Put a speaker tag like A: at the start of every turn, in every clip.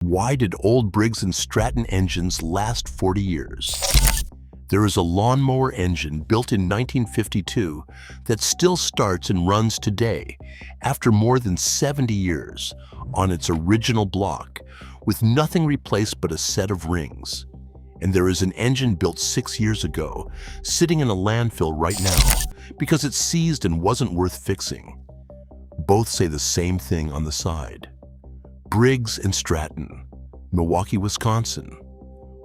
A: Why did old Briggs and Stratton engines last 40 years? There is a lawnmower engine built in 1952 that still starts and runs today after more than 70 years on its original block with nothing replaced but a set of rings. And there is an engine built 6 years ago sitting in a landfill right now because it's seized and wasn't worth fixing. Both say the same thing on the side. Briggs and Stratton, Milwaukee, Wisconsin.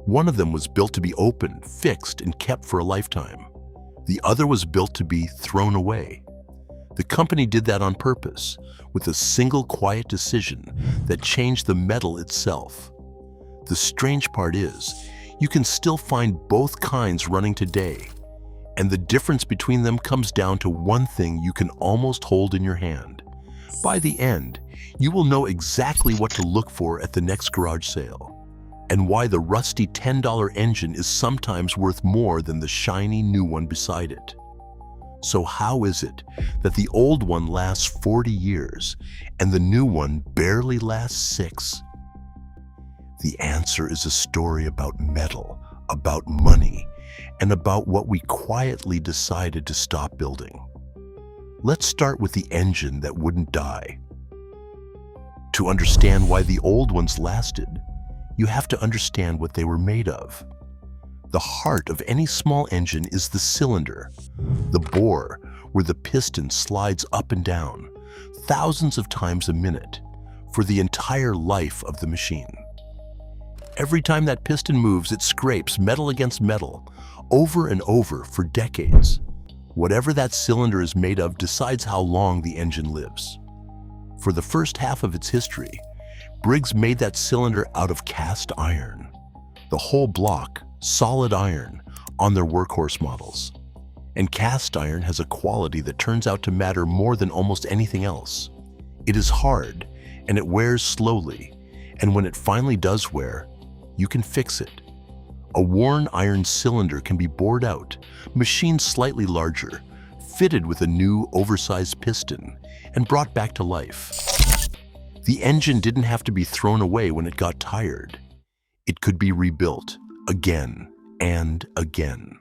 A: One of them was built to be opened, fixed, and kept for a lifetime. The other was built to be thrown away. The company did that on purpose, with a single quiet decision that changed the metal itself. The strange part is, you can still find both kinds running today, and the difference between them comes down to one thing you can almost hold in your hand. By the end, you will know exactly what to look for at the next garage sale, and why the rusty $10 engine is sometimes worth more than the shiny new one beside it. So how is it that the old one lasts 40 years and the new one barely lasts 6? The answer is a story about metal, about money, and about what we quietly decided to stop building. Let's start with the engine that wouldn't die. To understand why the old ones lasted, you have to understand what they were made of. The heart of any small engine is the cylinder, the bore where the piston slides up and down thousands of times a minute for the entire life of the machine. Every time that piston moves, it scrapes metal against metal over and over for decades. Whatever that cylinder is made of decides how long the engine lives. For the first half of its history, Briggs made that cylinder out of cast iron. The whole block, solid iron, on their workhorse models. And cast iron has a quality that turns out to matter more than almost anything else. It is hard, and it wears slowly, and when it finally does wear, you can fix it. A worn iron cylinder can be bored out, machined slightly larger, fitted with a new oversized piston, and brought back to life. The engine didn't have to be thrown away when it got tired. It could be rebuilt again and again.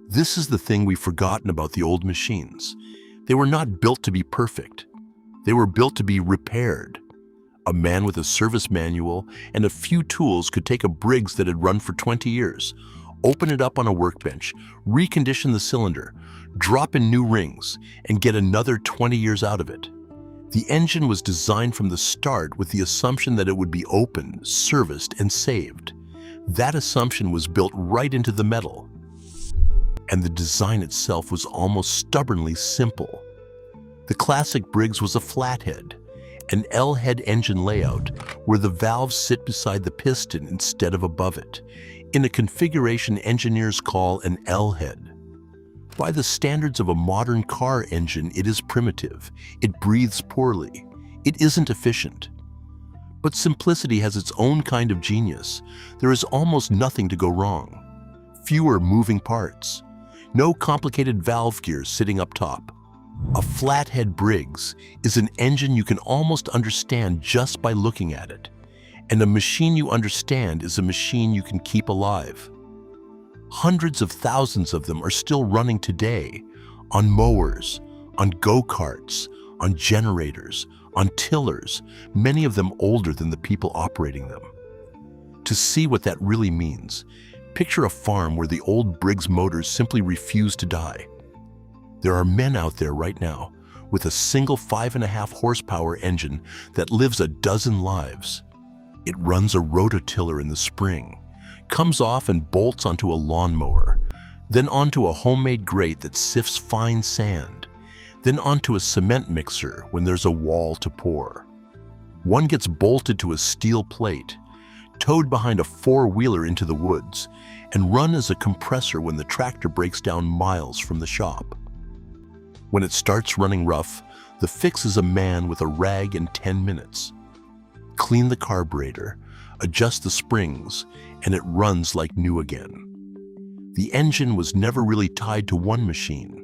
A: This is the thing we've forgotten about the old machines. They were not built to be perfect. They were built to be repaired. A man with a service manual and a few tools could take a Briggs that had run for 20 years, open it up on a workbench, recondition the cylinder, drop in new rings, and get another 20 years out of it. The engine was designed from the start with the assumption that it would be open, serviced, and saved. That assumption was built right into the metal. And the design itself was almost stubbornly simple. The classic Briggs was a flathead, an L-head engine layout where the valves sit beside the piston instead of above it, in a configuration engineers call an L-head. By the standards of a modern car engine, it is primitive, it breathes poorly, it isn't efficient. But simplicity has its own kind of genius. There is almost nothing to go wrong. Fewer moving parts, no complicated valve gears sitting up top. A flathead Briggs is an engine you can almost understand just by looking at it. And a machine you understand is a machine you can keep alive. Hundreds of thousands of them are still running today on mowers, on go-karts, on generators, on tillers, many of them older than the people operating them. To see what that really means, picture a farm where the old Briggs motors simply refuse to die. There are men out there right now with a single 5.5 horsepower engine that lives a dozen lives. It runs a rototiller in the spring, comes off and bolts onto a lawnmower, then onto a homemade grate that sifts fine sand, then onto a cement mixer when there's a wall to pour. One gets bolted to a steel plate, towed behind a four-wheeler into the woods, and run as a compressor when the tractor breaks down miles from the shop. When it starts running rough, the fix is a man with a rag in 10 minutes. Clean the carburetor, adjust the springs, and it runs like new again. The engine was never really tied to one machine.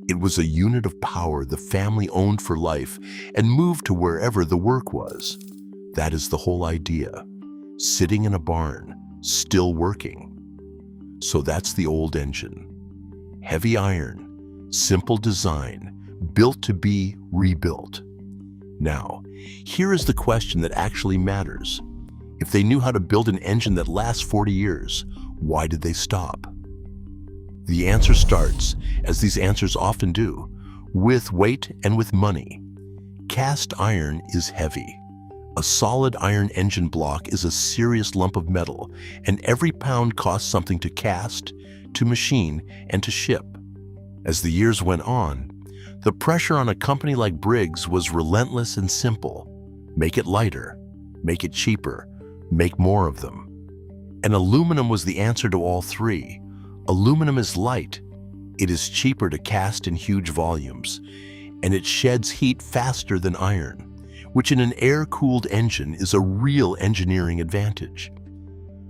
A: It was a unit of power the family owned for life and moved to wherever the work was. That is the whole idea. Sitting in a barn, still working. So that's the old engine. Heavy iron, simple design, built to be rebuilt. Now, here is the question that actually matters. If they knew how to build an engine that lasts 40 years, why did they stop? The answer starts, as these answers often do, with weight and with money. Cast iron is heavy. A solid iron engine block is a serious lump of metal, and every pound costs something to cast, to machine, and to ship. As the years went on, the pressure on a company like Briggs was relentless and simple. Make it lighter, make it cheaper, make more of them. And aluminum was the answer to all three. Aluminum is light, it is cheaper to cast in huge volumes, and it sheds heat faster than iron, which in an air-cooled engine is a real engineering advantage.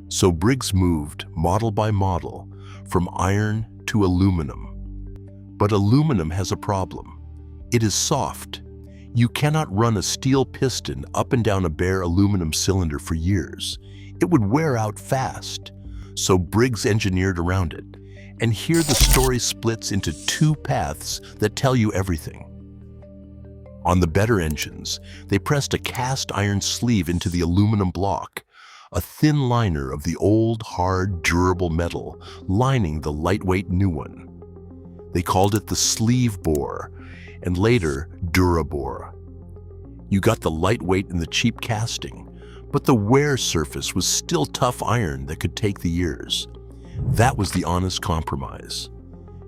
A: So Briggs moved, model by model, from iron to aluminum. But aluminum has a problem. It is soft. You cannot run a steel piston up and down a bare aluminum cylinder for years. It would wear out fast. So Briggs engineered around it. And here the story splits into two paths that tell you everything. On the better engines, they pressed a cast iron sleeve into the aluminum block, a thin liner of the old, hard, durable metal lining the lightweight new one. They called it the sleeve bore, and later Durabore. You got the lightweight in the cheap casting, but the wear surface was still tough iron that could take the years. That was the honest compromise.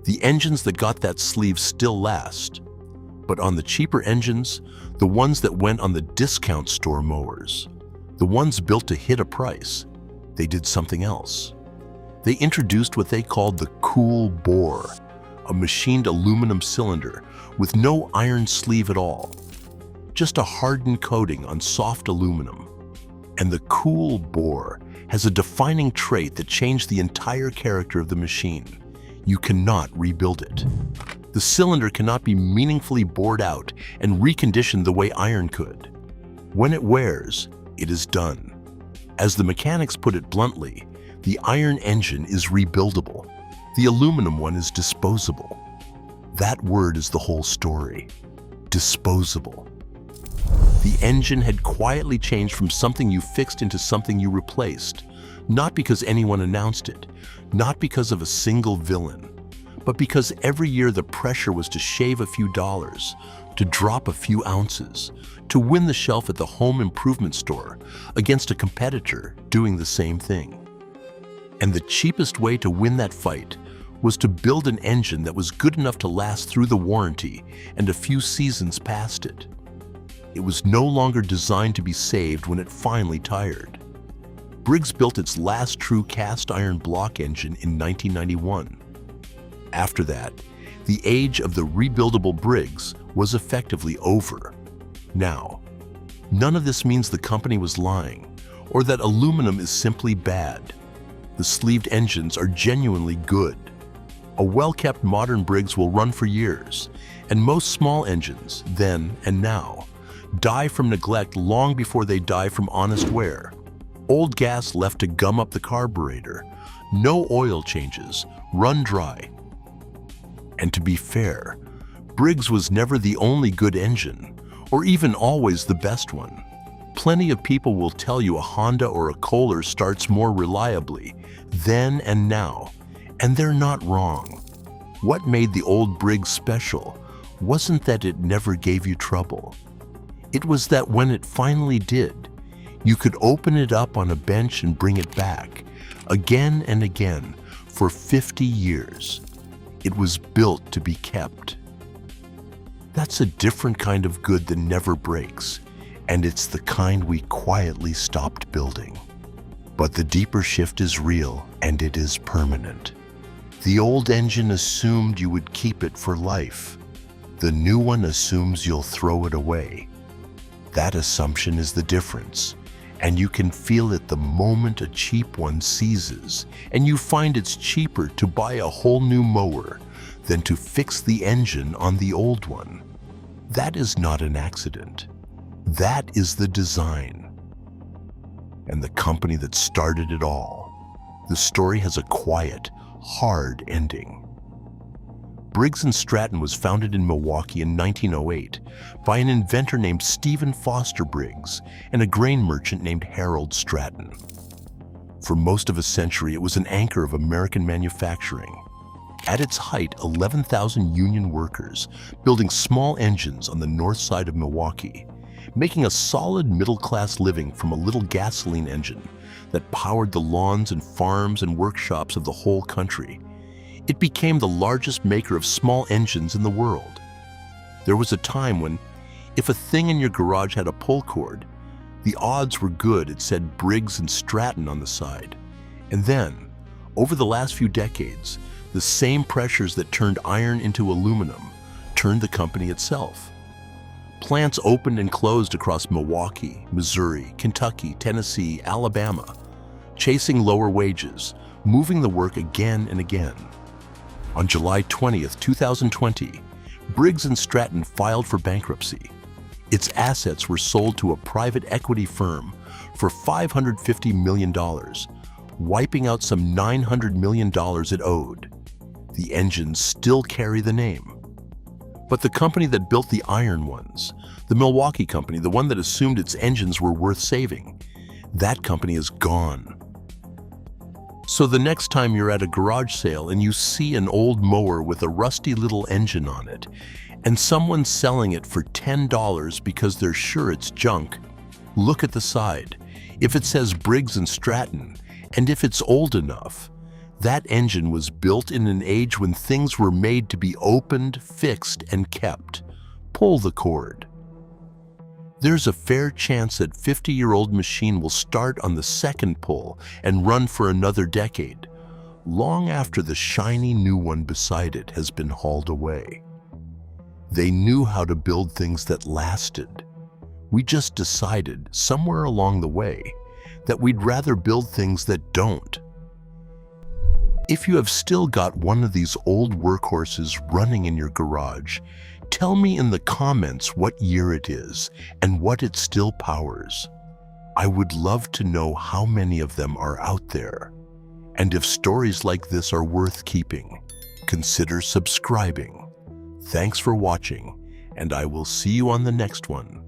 A: The engines that got that sleeve still last. But on the cheaper engines, the ones that went on the discount store mowers, the ones built to hit a price, they did something else. They introduced what they called the cool bore, a machined aluminum cylinder with no iron sleeve at all, just a hardened coating on soft aluminum. And the cool bore has a defining trait that changed the entire character of the machine. You cannot rebuild it. The cylinder cannot be meaningfully bored out and reconditioned the way iron could. When it wears, it is done. As the mechanics put it bluntly, the iron engine is rebuildable. The aluminum one is disposable. That word is the whole story. Disposable. The engine had quietly changed from something you fixed into something you replaced, not because anyone announced it, not because of a single villain, but because every year the pressure was to shave a few dollars, to drop a few ounces, to win the shelf at the home improvement store against a competitor doing the same thing. And the cheapest way to win that fight was to build an engine that was good enough to last through the warranty and a few seasons past it. It was no longer designed to be saved when it finally tired. Briggs built its last true cast iron block engine in 1991. After that, the age of the rebuildable Briggs was effectively over. Now, none of this means the company was lying, or that aluminum is simply bad. The sleeved engines are genuinely good. A well-kept modern Briggs will run for years, and most small engines, then and now, die from neglect long before they die from honest wear. Old gas left to gum up the carburetor, no oil changes, run dry. And to be fair, Briggs was never the only good engine, or even always the best one. Plenty of people will tell you a Honda or a Kohler starts more reliably then and now, and they're not wrong. What made the old Briggs special wasn't that it never gave you trouble. It was that when it finally did, you could open it up on a bench and bring it back, again and again, for 50 years. It was built to be kept. That's a different kind of good that never breaks, and it's the kind we quietly stopped building. But the deeper shift is real, and it is permanent. The old engine assumed you would keep it for life. The new one assumes you'll throw it away. That assumption is the difference, and you can feel it the moment a cheap one seizes, and you find it's cheaper to buy a whole new mower than to fix the engine on the old one. That is not an accident. That is the design. and the company that started it all. The story has a quiet, hard ending. Briggs Stratton was founded in Milwaukee in 1908 by an inventor named Stephen Foster Briggs and a grain merchant named Harold Stratton. For most of a century, it was an anchor of American manufacturing. At its height, 11,000 union workers building small engines on the north side of Milwaukee, making a solid middle-class living from a little gasoline engine that powered the lawns and farms and workshops of the whole country. It became the largest maker of small engines in the world. There was a time when, if a thing in your garage had a pull cord, the odds were good it said Briggs & Stratton on the side. And then, over the last few decades, the same pressures that turned iron into aluminum turned the company itself. Plants opened and closed across Milwaukee, Missouri, Kentucky, Tennessee, Alabama, chasing lower wages, moving the work again and again. On July 20th, 2020, Briggs & Stratton filed for bankruptcy. Its assets were sold to a private equity firm for $550 million, wiping out some $900 million it owed. The engines still carry the name. But the company that built the iron ones, the Milwaukee company, the one that assumed its engines were worth saving, that company is gone. So the next time you're at a garage sale and you see an old mower with a rusty little engine on it, and someone's selling it for $10 because they're sure it's junk, look at the side. If it says Briggs & Stratton, and if it's old enough, that engine was built in an age when things were made to be opened, fixed, and kept. Pull the cord. There's a fair chance that 50-year-old machine will start on the second pull and run for another decade, long after the shiny new one beside it has been hauled away. They knew how to build things that lasted. We just decided, somewhere along the way, that we'd rather build things that don't. If you have still got one of these old workhorses running in your garage, tell me in the comments what year it is and what it still powers. I would love to know how many of them are out there. And if stories like this are worth keeping, consider subscribing. Thanks for watching, and I will see you on the next one.